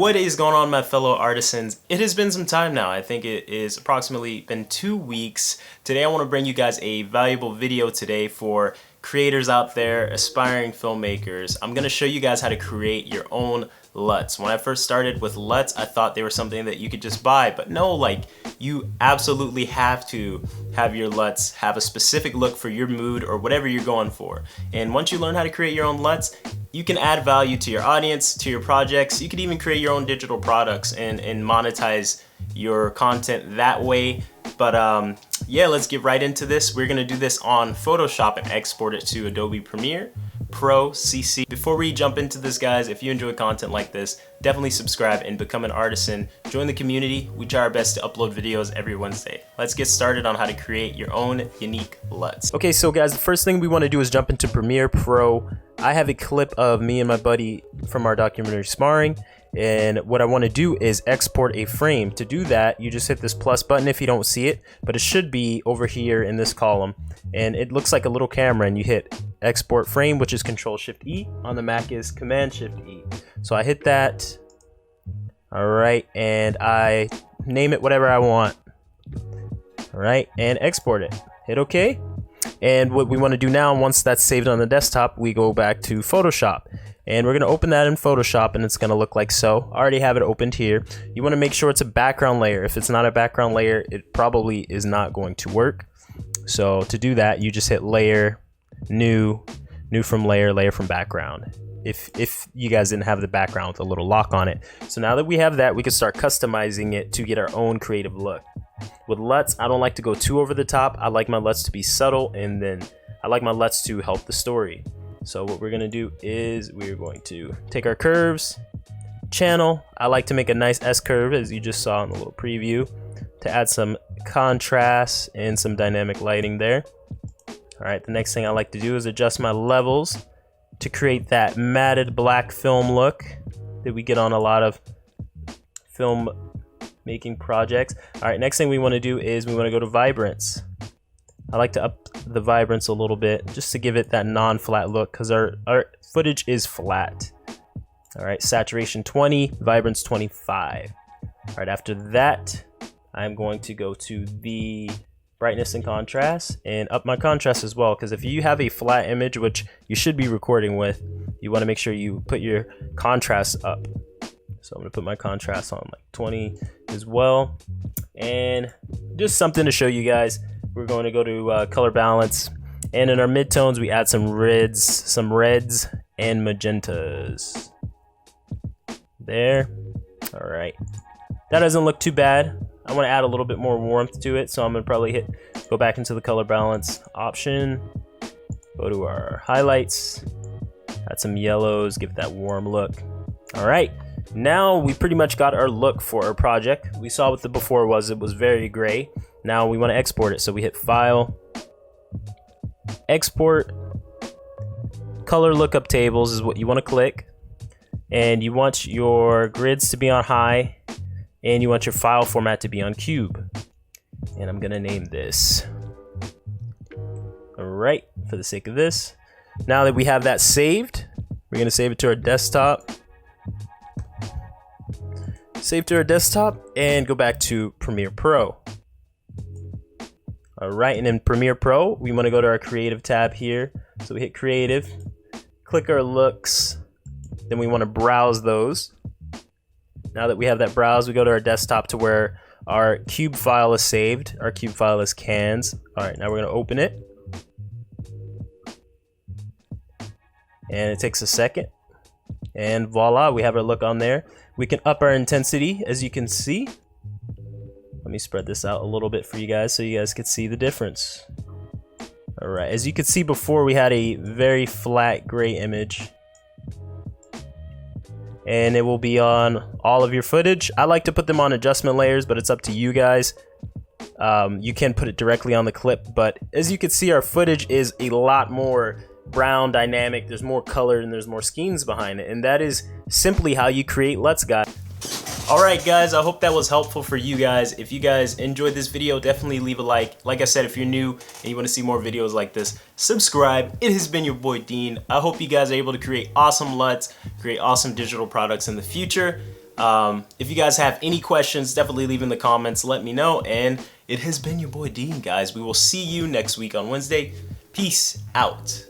What is going on, my fellow artisans? It has been some time now. I think it is approximately been 2 weeks. Today I want to bring you guys a valuable video today for creators out there, aspiring filmmakers. I'm going to show you guys how to create your own Luts. When I first started with Luts, I thought they were something that you could just buy, but no, like, you absolutely have to have your Luts have a specific look for your mood or whatever you're going for. And once you learn how to create your own Luts, you can add value to your audience, to your projects. You could even create your own digital products and monetize your content that way. But yeah, let's get right into this. We're gonna do this on Photoshop and export it to Adobe Premiere Pro CC. Before we jump into this, guys, if you enjoy content like this, definitely subscribe and become an artisan. Join the community. We try our best to upload videos every Wednesday. Let's get started on how to create your own unique Luts. Okay, so guys, the first thing we want to do is jump into Premiere Pro. I have a clip of me and my buddy from our documentary Sparring, and what I want to do is export a frame. To do that, you just hit this plus button if you don't see it, but it should be over here in this column, and it looks like a little camera, and you hit export frame, which is Control-Shift-E. On the Mac is Command-Shift-E. So I hit that. All right, and I name it whatever I want. All right, and export it. Hit OK. And what we want to do now, once that's saved on the desktop, we go back to Photoshop. And we're going to open that in Photoshop, and it's going to look like so. I already have it opened here. You want to make sure it's a background layer. If it's not a background layer, it probably is not going to work. So to do that, you just hit Layer, New from Layer, Layer from Background. If you guys didn't have the background with a little lock on it. So now that we have that, we can start customizing it to get our own creative look. With Luts, I don't like to go too over the top. I like my Luts to be subtle, and then I like my Luts to help the story. So what we're gonna do is we're going to take our curves, channel. I like to make a nice S curve, as you just saw in the little preview, to add some contrast and some dynamic lighting there. All right, the next thing I like to do is adjust my levels to create that matted black film look that we get on a lot of film making projects. All right, next thing we want to do is we want to go to vibrance. I like to up the vibrance a little bit just to give it that non-flat look, because our footage is flat. All right, saturation 20, vibrance 25. All right, after that, I'm going to go to the brightness and contrast and up my contrast as well, because if you have a flat image, which you should be recording with, you want to make sure you put your contrast up. So I'm going to put my contrast on like 20 as well. And just something to show you guys, we're going to go to color balance, and in our midtones we add some reds and magentas there. All right, that doesn't look too bad. I want to add a little bit more warmth to it, so I'm going to probably go back into the color balance option, go to our highlights, add some yellows, give it that warm look. All right, now we pretty much got our look for our project. We saw what the before was. It was very gray. Now we want to export it, so we hit File, Export. Color lookup tables is what you want to click, and you want your grids to be on high, and you want your file format to be on cube. And I'm gonna name this. All right, for the sake of this. Now that we have that saved, we're gonna save it to our desktop. Save to our desktop and go back to Premiere Pro. All right, and in Premiere Pro, we want to go to our Creative tab here. So we hit Creative, click our looks, then we want to browse those. Now that we have that browse, we go to our desktop to where our cube file is saved. Our cube file is cans. All right, now we're going to open it. And it takes a second. And voila, we have our look on there. We can up our intensity, as you can see. Let me spread this out a little bit for you guys so you guys can see the difference. All right, as you could see before, we had a very flat gray image, and it will be on all of your footage. I like to put them on adjustment layers, but it's up to you guys. You can put it directly on the clip, but as you can see, our footage is a lot more brown, dynamic. There's more color and there's more schemes behind it, and that is simply how you create Luts, guys. Alright guys, I hope that was helpful for you guys. If you guys enjoyed this video, definitely leave a like. Like I said, if you're new and you want to see more videos like this, subscribe. It has been your boy Dean. I hope you guys are able to create awesome Luts, create awesome digital products in the future. If you guys have any questions, definitely leave in the comments. Let me know. And it has been your boy Dean, guys. We will see you next week on Wednesday. Peace out.